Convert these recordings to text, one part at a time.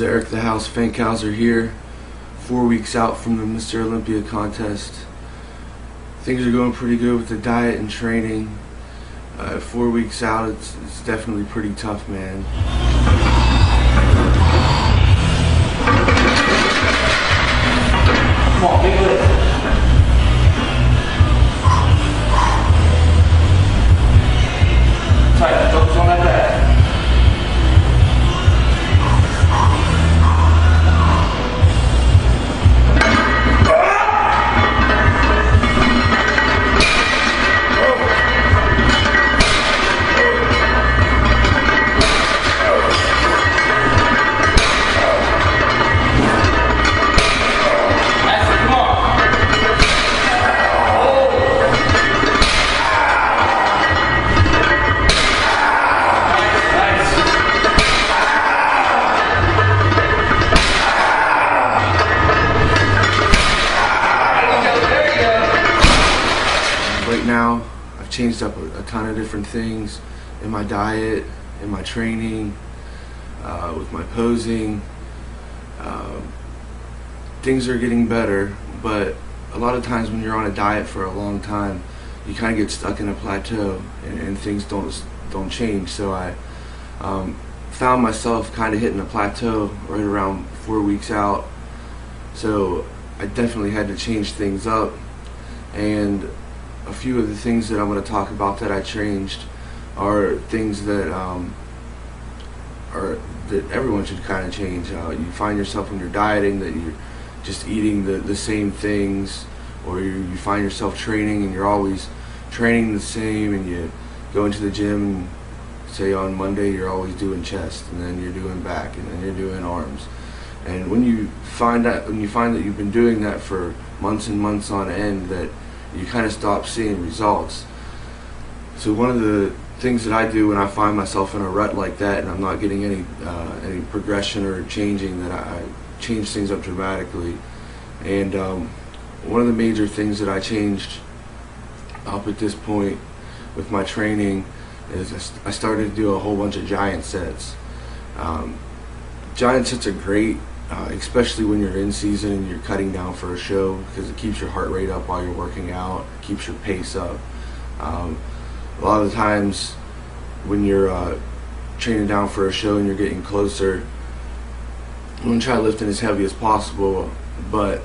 Eric the House Fankhauser here, 4 weeks out from the Mr. Olympia contest. Things are going pretty good with the diet and training. 4 weeks out, it's definitely pretty tough, man. Come on, big lift. Tight, focus on that back. Right now, I've changed up a ton of different things in my diet, in my training, with my posing. Things are getting better, but a lot of times when you're on a diet for a long time, you kind of get stuck in a plateau and things don't change. So I found myself kind of hitting a plateau right around 4 weeks out. So I definitely had to change things up, and a few of the things that I'm going to talk about that I changed are things that that everyone should kind of change. You find yourself when you're dieting that you're just eating the same things, or you find yourself training and you're always training the same, and you go into the gym, say on Monday you're always doing chest, and then you're doing back, and then you're doing arms. And when you find that you've been doing that for months and months on end, that you kind of stop seeing results. So one of the things that I do when I find myself in a rut like that and I'm not getting any progression or changing, that I change things up dramatically. And one of the major things that I changed up at this point with my training is I started to do a whole bunch of giant sets. Giant sets are great, especially when you're in season and you're cutting down for a show, because it keeps your heart rate up while you're working out, keeps your pace up. A lot of the times when you're training down for a show and you're getting closer, you want to try lifting as heavy as possible, but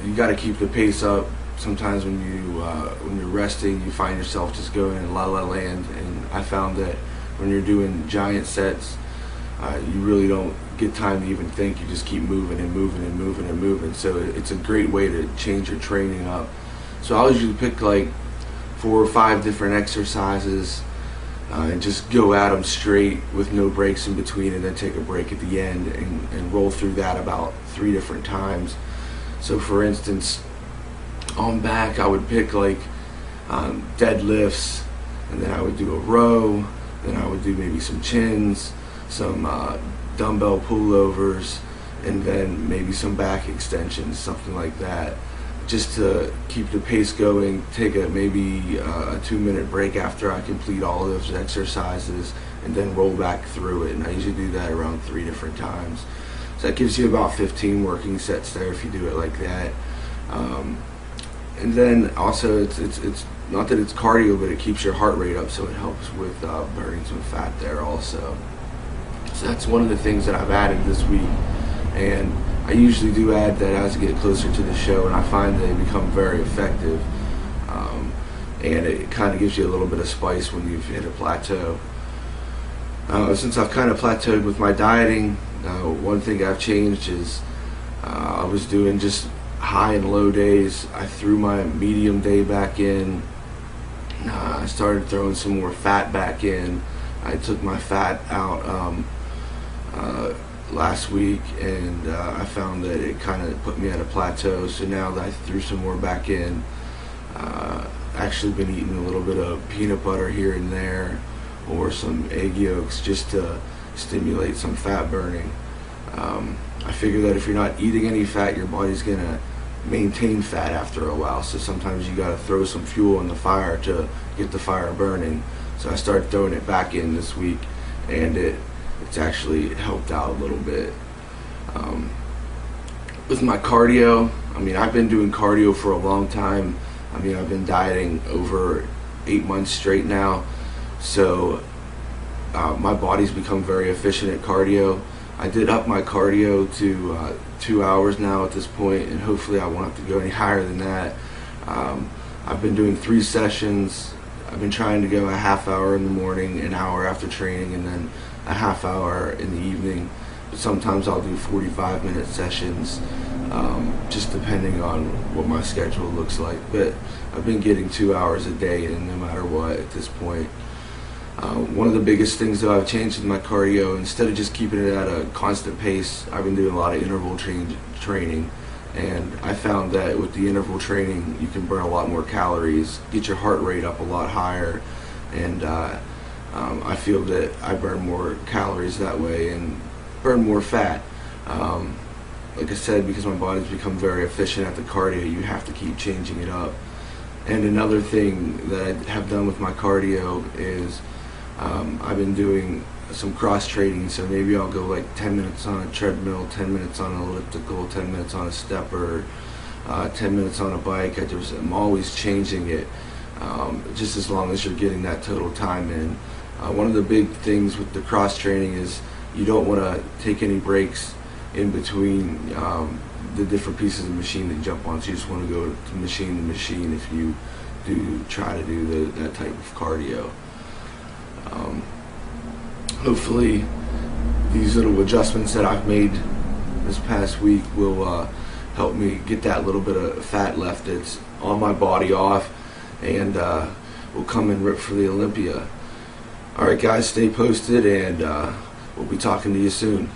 you got to keep the pace up. Sometimes when you're resting, you find yourself just going in la la land, and I found that when you're doing giant sets, you really don't get time to even think. You just keep moving and moving and moving and moving. So it's a great way to change your training up. So I'll usually pick like 4 or 5 different exercises and just go at them straight with no breaks in between, and then take a break at the end and roll through that about 3 different times. So for instance, on back I would pick like deadlifts, and then I would do a row, then I would do maybe some chins, some dumbbell pullovers, and then maybe some back extensions, something like that, just to keep the pace going. Take maybe a 2-minute break after I complete all of those exercises, and then roll back through it. And I usually do that around 3 different times. So that gives you about 15 working sets there if you do it like that. And then also it's not that it's cardio, but it keeps your heart rate up, so it helps with burning some fat there also. So that's one of the things that I've added this week, and I usually do add that as I get closer to the show, and I find they become very effective, and it kind of gives you a little bit of spice when you've hit a plateau. Since I've kind of plateaued with my dieting, one thing I've changed is I was doing just high and low days. I threw my medium day back in. I started throwing some more fat back in. I took my fat out last week, and I found that it kind of put me at a plateau. So now that I threw some more back in, actually been eating a little bit of peanut butter here and there, or some egg yolks, just to stimulate some fat burning. I figure that if you're not eating any fat, your body's gonna maintain fat after a while, so sometimes you got to throw some fuel in the fire to get the fire burning. So I started throwing it back in this week, and it's actually helped out a little bit. Um, with my cardio, I mean, I've been doing cardio for a long time. I mean, I've been dieting over 8 months straight now, so my body's become very efficient at cardio. I did up my cardio to 2 hours now at this point, and hopefully I won't have to go any higher than that. I've been doing 3 sessions. I've been trying to go a half hour in the morning, an hour after training, and then a half hour in the evening. But sometimes I'll do 45-minute sessions, just depending on what my schedule looks like. But I've been getting 2 hours a day, and no matter what at this point. One of the biggest things that I've changed with my cardio, instead of just keeping it at a constant pace, I've been doing a lot of interval training. And I found that with the interval training, you can burn a lot more calories, get your heart rate up a lot higher, and I feel that I burn more calories that way and burn more fat. Like I said, because my body's become very efficient at the cardio, you have to keep changing it up. And another thing that I have done with my cardio is I've been doing some cross training, so maybe I'll go like 10 minutes on a treadmill, 10 minutes on an elliptical, 10 minutes on a stepper, 10 minutes on a bike. I'm always changing it, just as long as you're getting that total time in. One of the big things with the cross training is you don't want to take any breaks in between the different pieces of the machine that you jump on, so you just want to go to machine if you do try to do that type of cardio. Hopefully these little adjustments that I've made this past week will help me get that little bit of fat left that's on my body off, and will come in ripped for the Olympia. Alright guys, stay posted, and we'll be talking to you soon.